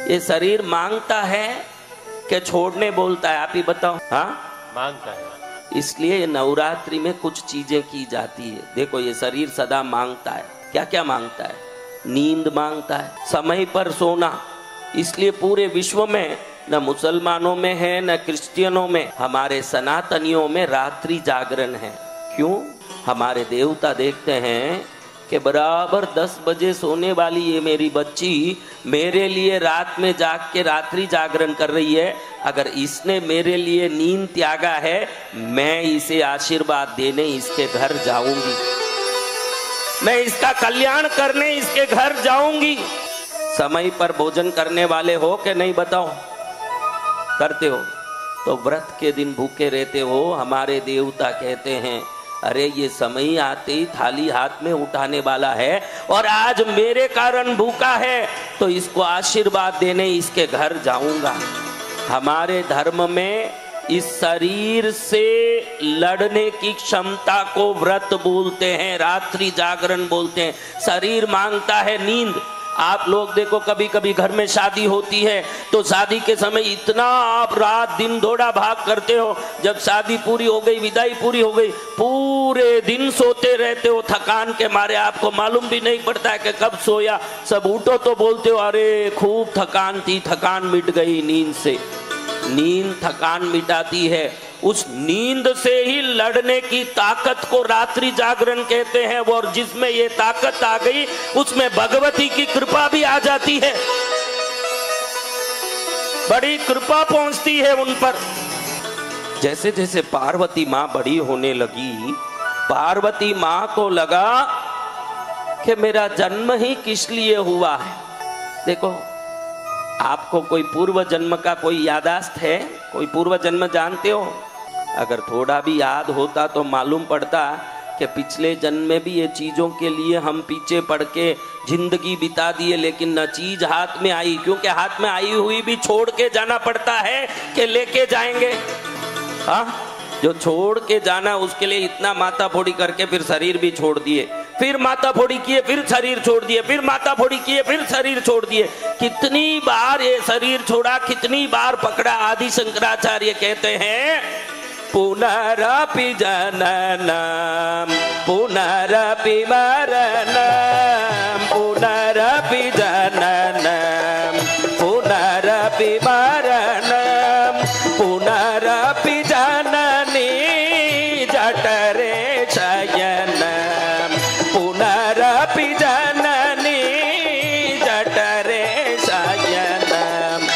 ये शरीर मांगता है कि छोड़ने बोलता है? आप ही बताओ। हाँ, मांगता है। इसलिए ये नवरात्रि में कुछ चीजें की जाती है। देखो, ये शरीर सदा मांगता है। क्या क्या मांगता है? नींद मांगता है, समय पर सोना। इसलिए पूरे विश्व में, न मुसलमानों में है न क्रिश्चियनों में, हमारे सनातनियों में रात्रि जागरण है। क्यों? हमारे देवता देखते हैं कि बराबर 10 बजे सोने वाली ये मेरी बच्ची मेरे लिए रात में जाग के रात्रि जागरण कर रही है। अगर इसने मेरे लिए नींद त्यागा है, मैं इसे आशीर्वाद देने इसके घर जाऊंगी, मैं इसका कल्याण करने इसके घर जाऊंगी। समय पर भोजन करने वाले हो कि नहीं बताओ? करते हो तो व्रत के दिन भूखे रहते हो। हमारे देवता कहते हैं, अरे ये समय आते ही थाली हाथ में उठाने वाला है और आज मेरे कारण भूखा है, तो इसको आशीर्वाद देने इसके घर जाऊंगा। हमारे धर्म में इस शरीर से लड़ने की क्षमता को व्रत बोलते हैं, रात्रि जागरण बोलते हैं। शरीर मांगता है नींद। आप लोग देखो, कभी कभी घर में शादी होती है तो शादी के समय इतना आप रात दिन दौड़ा भाग करते हो, जब शादी पूरी हो गई, विदाई पूरी हो गई, पूरे दिन सोते रहते हो थकान के मारे। आपको मालूम भी नहीं पड़ता है कि कब सोया। सब उठो तो बोलते हो, अरे खूब थकान थी, थकान मिट गई नींद से। नींद थकान मिटाती है। उस नींद से ही लड़ने की ताकत को रात्रि जागरण कहते हैं। और जिसमें ये ताकत आ गई, उसमें भगवती की कृपा भी आ जाती है, बड़ी कृपा पहुंचती है उन पर। जैसे जैसे पार्वती माँ बड़ी होने लगी, पार्वती माँ को लगा कि मेरा जन्म ही किस लिए हुआ है। देखो, आपको कोई पूर्व जन्म का कोई यादाश्त है? कोई पूर्व जन्म जानते हो? अगर थोड़ा भी याद होता तो मालूम पड़ता कि पिछले जन्म में भी ये चीज़ों के लिए हम पीछे पड़ के जिंदगी बिता दिए, लेकिन न चीज हाथ में आई। क्योंकि हाथ में आई हुई भी छोड़ के जाना पड़ता है कि लेके जाएंगे। हाँ, जो छोड़ के जाना उसके लिए इतना माथा फोड़ी करके फिर शरीर भी छोड़ दिए, फिर माथा फोड़ी किए, फिर शरीर छोड़ दिए, फिर माथा फोड़ी किए, फिर शरीर छोड़ दिए। कितनी बार ये शरीर छोड़ा, कितनी बार पकड़ा। आदि शंकराचार्य कहते हैं, पुनरपि जननम पुनरपि मरणम पुनरपि जननम पुनरपि मरणम पुनरपि जननी जठरे शयनम पुनरपि जननी जठरे शयनम।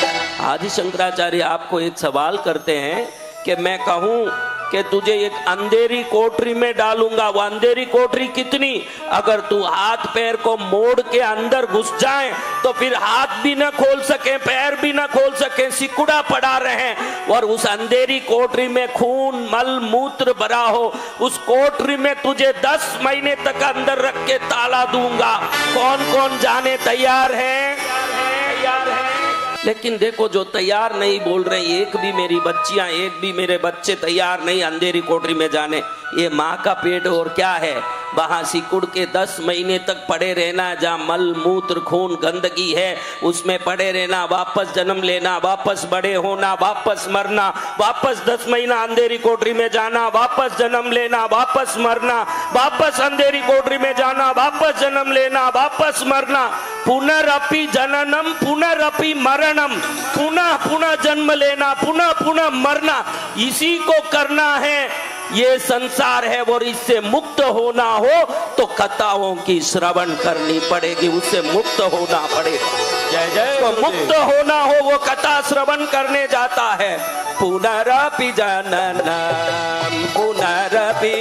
आदि शंकराचार्य आपको एक सवाल करते हैं कि मैं कहूं कि तुझे एक अंधेरी कोठरी में डालूंगा, वो अंधेरी कोठरी कितनी? अगर तू हाथ पैर को मोड़ के अंदर घुस जाए तो फिर हाथ भी न खोल सके, पैर भी न खोल सके, सिकुड़ा पड़ा रहे। और उस अंधेरी कोठरी में खून मल मूत्र भरा हो, उस कोठरी में तुझे 10 महीने तक अंदर रख के ताला दूंगा। कौन कौन जाने तैयार है? तैयार है। लेकिन देखो, जो तैयार नहीं बोल रहे, एक भी मेरी बच्चियां, एक भी मेरे बच्चे तैयार नहीं अंधेरी कोठरी में जाने। ये माँ का पेट और क्या है? वहां सिकुड़ के 10 महीने तक पड़े रहना, जहाँ मल मूत्र खून गंदगी है उसमें पड़े रहना, वापस जन्म लेना, वापस बड़े होना, वापस मरना, वापस 10 महीना अंधेरी कोठरी में जाना, वापस जन्म लेना, वापस मरना, वापस अंधेरी कोठरी में जाना, वापस जन्म लेना, वापस मरना। पुनरपि जननम पुनरपि मरणम, पुनः पुनः जन्म लेना, पुनः पुनः मरना, इसी को करना है। ये संसार है और इससे मुक्त होना हो तो कथाओं की श्रवण करनी पड़ेगी, उससे मुक्त होना पड़ेगा। जय जय। तो मुक्त होना हो वो कथा श्रवण करने जाता है। पुनरपि जननम पुनरपि